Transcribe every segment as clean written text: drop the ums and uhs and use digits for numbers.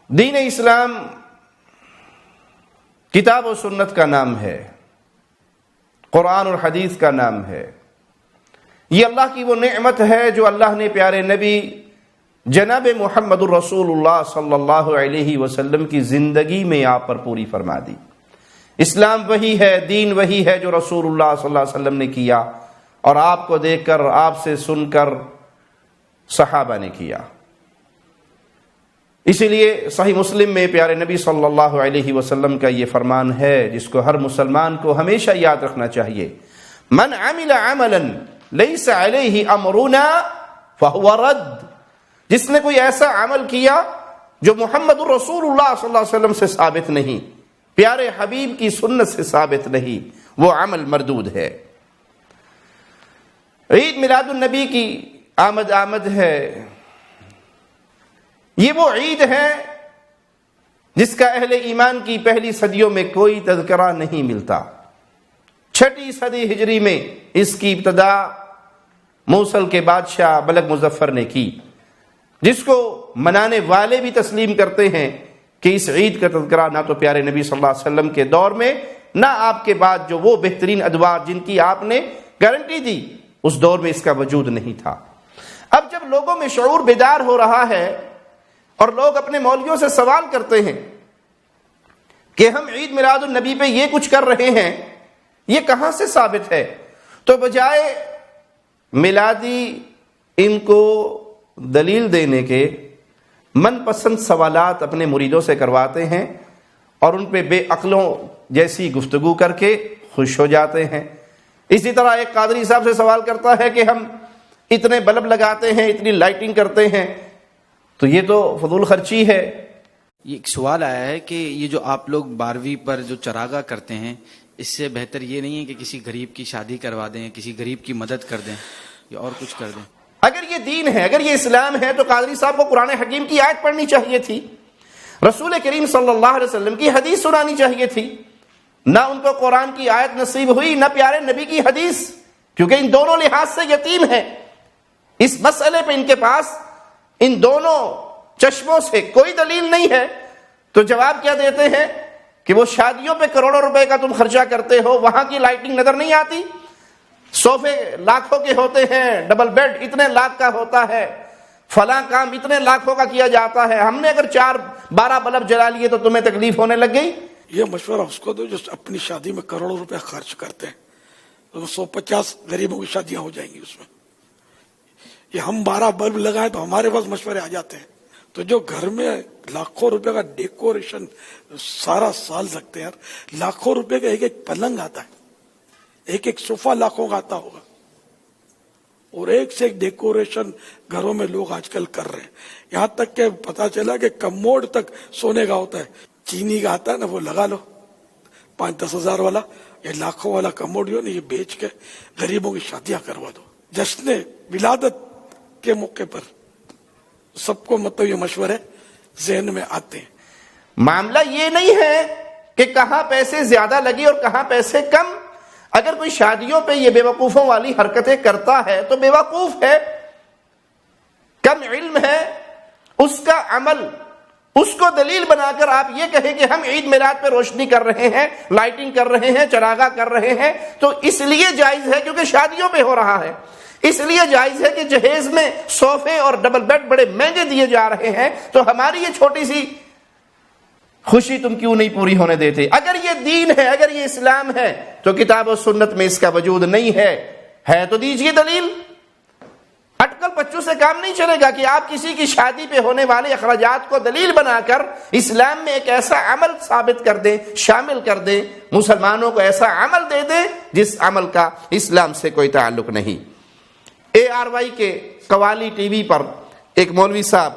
دین اسلام کتاب و سنت کا نام ہے، قرآن اور حدیث کا نام ہے۔ یہ اللہ کی وہ نعمت ہے جو اللہ نے پیارے نبی جناب محمد الرسول اللہ صلی اللہ علیہ وسلم کی زندگی میں آپ پر پوری فرما دی۔ اسلام وہی ہے، دین وہی ہے جو رسول اللہ صلی اللہ علیہ وسلم نے کیا اور آپ کو دیکھ کر، آپ سے سن کر صحابہ نے کیا۔ اسی لیے صحیح مسلم میں پیارے نبی صلی اللہ علیہ وسلم کا یہ فرمان ہے جس کو ہر مسلمان کو ہمیشہ یاد رکھنا چاہیے، من عمل عملا لیس علیہ امرنا فہو رد۔ جس نے کوئی ایسا عمل کیا جو محمد الرسول اللہ صلی اللہ علیہ وسلم سے ثابت نہیں، پیارے حبیب کی سنت سے ثابت نہیں، وہ عمل مردود ہے۔ عید میلاد النبی کی آمد ہے۔ یہ وہ عید ہے جس کا اہل ایمان کی پہلی صدیوں میں کوئی تذکرہ نہیں ملتا۔ 6 صدی ہجری میں اس کی ابتدا موصل کے بادشاہ ملک مظفر نے کی، جس کو منانے والے بھی تسلیم کرتے ہیں کہ اس عید کا تذکرہ نہ تو پیارے نبی صلی اللہ علیہ وسلم کے دور میں، نہ آپ کے بعد جو وہ بہترین ادوار جن کی آپ نے گارنٹی دی اس دور میں اس کا وجود نہیں تھا۔ اب جب لوگوں میں شعور بیدار ہو رہا ہے اور لوگ اپنے مولویوں سے سوال کرتے ہیں کہ ہم عید میلاد النبی پہ یہ کچھ کر رہے ہیں، یہ کہاں سے ثابت ہے، تو بجائے میلادی ان کو دلیل دینے کے من پسند سوالات اپنے مریدوں سے کرواتے ہیں اور ان پہ بے عقلوں جیسی گفتگو کر کے خوش ہو جاتے ہیں۔ اسی طرح ایک قادری صاحب سے سوال کرتا ہے کہ ہم اتنے بلب لگاتے ہیں، اتنی لائٹنگ کرتے ہیں، تو یہ تو فضول خرچی ہے۔ یہ ایک سوال آیا ہے کہ یہ جو آپ لوگ 12ویں پر جو چراغاں کرتے ہیں، اس سے بہتر یہ نہیں ہے کہ کسی غریب کی شادی کروا دیں، کسی غریب کی مدد کر دیں یا اور کچھ کر دیں؟ اگر یہ دین ہے، اگر یہ اسلام ہے، تو قادری صاحب کو قرآن حکیم کی آیت پڑھنی چاہیے تھی، رسول کریم صلی اللہ علیہ وسلم کی حدیث سنانی چاہیے تھی۔ نہ ان کو قرآن کی آیت نصیب ہوئی، نہ پیارے نبی کی حدیث، کیونکہ ان دونوں لحاظ سے یتیم ہے۔ اس مسئلے پہ ان کے پاس ان دونوں چشموں سے کوئی دلیل نہیں ہے، تو جواب کیا دیتے ہیں کہ وہ شادیوں پہ کروڑوں روپے کا تم خرچہ کرتے ہو، وہاں کی لائٹنگ نظر نہیں آتی، صوفے لاکھوں کے ہوتے ہیں، ڈبل بیڈ اتنے لاکھ کا ہوتا ہے، فلاں کام اتنے لاکھوں کا کیا جاتا ہے، ہم نے اگر 12 بلب جلا لیے تو تمہیں تکلیف ہونے لگ گئی۔ یہ مشورہ اس کو دو جو اپنی شادی میں کروڑوں روپے خرچ کرتے ہیں، تو 150 غریبوں کی شادیاں ہو جائیں گی اس میں۔ یہ ہم 12 بلب لگائیں تو ہمارے پاس مشورے آ جاتے ہیں، تو جو گھر میں لاکھوں روپے کا ڈیکوریشن سارا سال رکھتے ہیں، لاکھوں روپے کا ایک پلنگ آتا ہے، ایک صوفہ لاکھوں کا آتا ہوگا، اور ایک سے ایک ڈیکوریشن گھروں میں لوگ آج کل کر رہے ہیں، یہاں تک کہ پتا چلا کہ کموڈ تک سونے کا ہوتا ہے، چینی کا آتا ہے نا، وہ لگا لو 5-10 ہزار والا، یہ لاکھوں والا کموڈ جو نا، یہ بیچ کے غریبوں کی شادیاں کروا دو۔ جشن ولادت کے موقع پر سب کو مطلب یہ مشورے ذہن میں آتے ہیں۔ معاملہ یہ نہیں ہے کہ کہاں پیسے زیادہ لگے اور کہاں پیسے کم۔ اگر کوئی شادیوں پہ یہ بے وقوفوں والی حرکتیں کرتا ہے تو بے وقوف ہے، کم علم ہے، اس کا عمل اس کو دلیل بنا کر آپ یہ کہیں کہ ہم عید میلاد پہ روشنی کر رہے ہیں، لائٹنگ کر رہے ہیں، چراغاں کر رہے ہیں، تو اس لیے جائز ہے کیونکہ شادیوں پہ ہو رہا ہے، اس لیے جائز ہے کہ جہیز میں صوفے اور ڈبل بیڈ بڑے مہنگے دیے جا رہے ہیں، تو ہماری یہ چھوٹی سی خوشی تم کیوں نہیں پوری ہونے دیتے؟ اگر یہ دین ہے، اگر یہ اسلام ہے، تو کتاب و سنت میں اس کا وجود نہیں ہے تو دیجئے دلیل۔ اٹکل پچو سے کام نہیں چلے گا کہ آپ کسی کی شادی پہ ہونے والے اخراجات کو دلیل بنا کر اسلام میں ایک ایسا عمل ثابت کر دیں، شامل کر دیں، مسلمانوں کو ایسا عمل دے دیں جس عمل کا اسلام سے کوئی تعلق نہیں۔ ARY کے قوالی ٹی وی پر ایک مولوی صاحب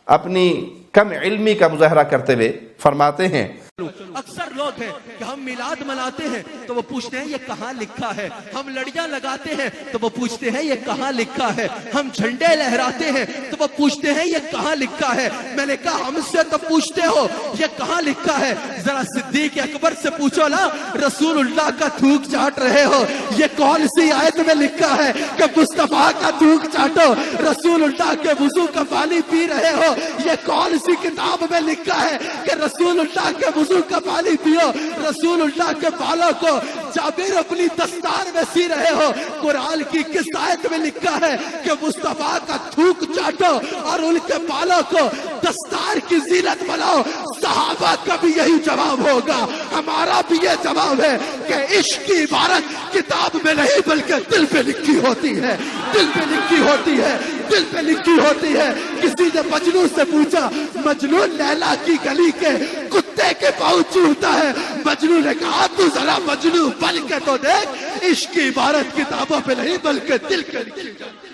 اپنی کم علمی کا مظاہرہ کرتے ہوئے فرماتے ہیں، اکثر لوگ لوگ ہیں کہ ہم میلاد مناتے ہیں تو وہ پوچھتے ہیں یہ کہاں لکھا ہے، ہم لڑیاں لگاتے ہیں تو وہ پوچھتے ہیں یہ کہاں لکھا ہے، ہم جھنڈے لہراتے ہیں تو وہ پوچھتے ہیں یہ کہاں لکھا ہے۔ میں نے کہا ہم سے تو پوچھتے ہو یہ کہاں لکھا ہے، ذرا صدیق اکبر سے پوچھو نا، رسول اللہ کا تھوک چاٹ رہے ہو، یہ کون سی آیت میں لکھا ہے کہ مصطفیٰ کا تھوک چاٹو، رسول اللہ کے وضو کا پانی پی رہے ہو، یہ کون سی کتاب میں لکھا ہے کہ رسول اللہ کے وضو کا پانی پیو، رسول اللہ کے بالوں کو جابر اپنی دستار میں سی رہے ہو، قرآن کی کس آیت میں لکھا ہے کہ مصطفیٰ کا تھوک چاٹو اور ان کے بالوں کو دستار کی زینت بناؤ؟ صحابہ کا بھی یہی جواب ہوگا، ہمارا بھی یہ جواب ہے کہ عشق کی عبارت کتاب میں نہیں بلکہ دل پہ لکھی ہوتی ہے، دل پہ لکھی ہوتی ہے، دل پہ لکھی ہوتی ہے۔ کسی نے مجنون سے پوچھا، مجنون لیلا کی گلی کے کتے کے پاؤں چومتا ہے، مجنون نے کہا تو ذرا مجنون بن کے تو دیکھ، عشق کی عبارت کتابوں پہ نہیں بلکہ دل پہ لکھی جاتی ہے۔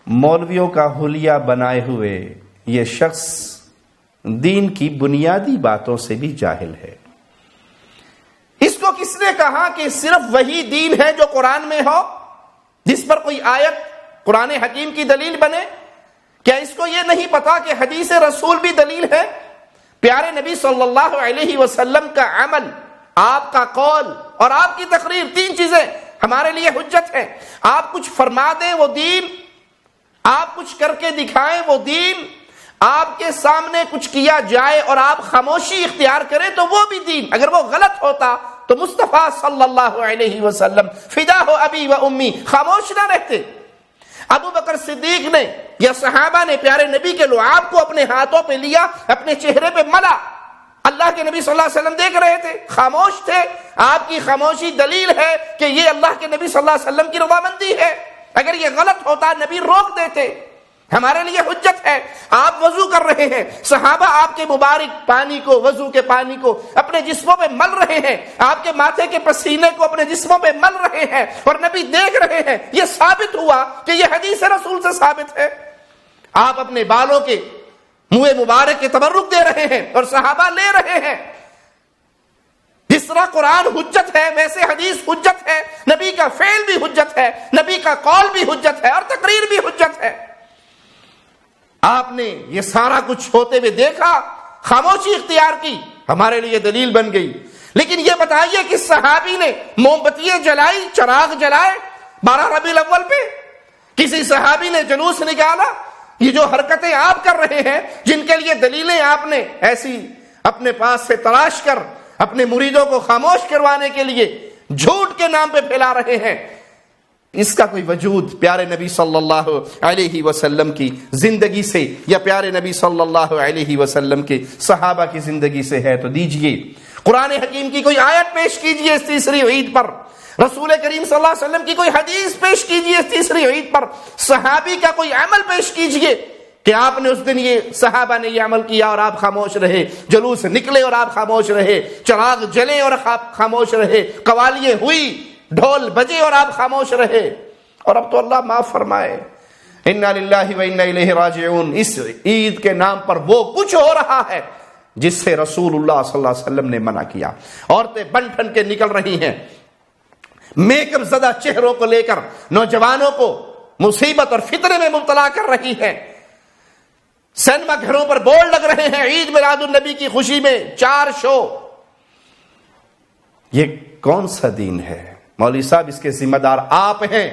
مولویوں کا حلیہ بنائے ہوئے یہ شخص دین کی بنیادی باتوں سے بھی جاہل ہے۔ اس کو کس نے کہا کہ صرف وہی دین ہے جو قرآن میں ہو، جس پر کوئی آیت قرآن حکیم کی دلیل بنے؟ کیا اس کو یہ نہیں پتا کہ حدیث رسول بھی دلیل ہے؟ پیارے نبی صلی اللہ علیہ وسلم کا عمل، آپ کا قول اور آپ کی تقریر، تین چیزیں ہمارے لیے حجت ہیں۔ آپ کچھ فرما دیں وہ دین، آپ کچھ کر کے دکھائیں وہ دین، آپ کے سامنے کچھ کیا جائے اور آپ خاموشی اختیار کریں تو وہ بھی دین۔ اگر وہ غلط ہوتا تو مصطفیٰ صلی اللہ علیہ وسلم فدا ہو ابی و امی خاموش نہ رہتے۔ ابو بکر صدیق نے یا صحابہ نے پیارے نبی کے لعاب کو اپنے ہاتھوں پہ لیا، اپنے چہرے پہ ملا، اللہ کے نبی صلی اللہ علیہ وسلم دیکھ رہے تھے، خاموش تھے۔ آپ کی خاموشی دلیل ہے کہ یہ اللہ کے نبی صلی اللہ علیہ وسلم کی رضامندی ہے۔ اگر یہ غلط ہوتا نبی روک دیتے، ہمارے لیے حجت ہے۔ آپ وضو کر رہے ہیں، صحابہ آپ کے مبارک پانی کو، وضو کے پانی کو اپنے جسموں پہ مل رہے ہیں، آپ کے ماتھے کے پسینے کو اپنے جسموں پہ مل رہے ہیں اور نبی دیکھ رہے ہیں۔ یہ ثابت ہوا کہ یہ حدیث رسول سے ثابت ہے۔ آپ اپنے بالوں کے منہ مبارک کے تبرک دے رہے ہیں اور صحابہ لے رہے ہیں۔ جس طرح قرآن حجت ہے ویسے حدیث حجت ہے، نبی کا فعل بھی حجت ہے، نبی کا قول بھی حجت ہے اور تقریر بھی حجت ہے۔ آپ نے یہ سارا کچھ ہوتے ہوئے دیکھا، خاموشی اختیار کی، ہمارے لیے دلیل بن گئی۔ لیکن یہ بتائیے کہ صحابی نے موم بتیاں جلائی، چراغ جلائے 12 ربیع الاول پہ؟ کسی صحابی نے جلوس نکالا؟ یہ جو حرکتیں آپ کر رہے ہیں، جن کے لیے دلیلیں آپ نے ایسی اپنے پاس سے تلاش کر اپنے مریدوں کو خاموش کروانے کے لیے جھوٹ کے نام پہ پھیلا رہے ہیں، اس کا کوئی وجود پیارے نبی صلی اللہ علیہ وسلم کی زندگی سے یا پیارے نبی صلی اللہ علیہ وسلم کے صحابہ کی زندگی سے ہے تو دیجئے۔ قرآن حکیم کی کوئی آیت پیش کیجئے اس تیسری عید پر، رسول کریم صلی اللہ علیہ وسلم کی کوئی حدیث پیش کیجئے اس تیسری عید پر، صحابی کا کوئی عمل پیش کیجئے کہ آپ نے اس دن یہ صحابہ نے یہ عمل کیا اور آپ خاموش رہے، جلوس نکلے اور آپ خاموش رہے، چراغ جلے اور خاموش رہے، قوالیاں ہوئی، ڈھول بجے اور آپ خاموش رہے۔ اور اب تو اللہ معاف فرمائے، انا للہ و انا الیہ راجعون، اس عید کے نام پر وہ کچھ ہو رہا ہے جس سے رسول اللہ صلی اللہ علیہ وسلم نے منع کیا۔ عورتیں بن ٹھن کے نکل رہی ہیں، میک اپ زدہ چہروں کو لے کر نوجوانوں کو مصیبت اور فتنے میں مبتلا کر رہی ہیں، سینما گھروں پر بورڈ لگ رہے ہیں عید میلاد النبی کی خوشی میں 4 شو۔ یہ کون سا دین ہے؟ مولوی صاحب اس کے ذمہ دار آپ ہیں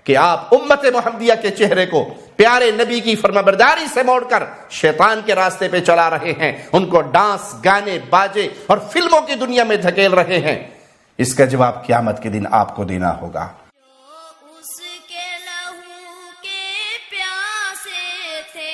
کہ آپ امت محمدیہ کے چہرے کو پیارے نبی کی فرمانبرداری سے موڑ کر شیطان کے راستے پہ چلا رہے ہیں، ان کو ڈانس، گانے، باجے اور فلموں کی دنیا میں دھکیل رہے ہیں۔ اس کا جواب قیامت کے دن آپ کو دینا ہوگا۔ اس کے لہو کے پیاسے تھے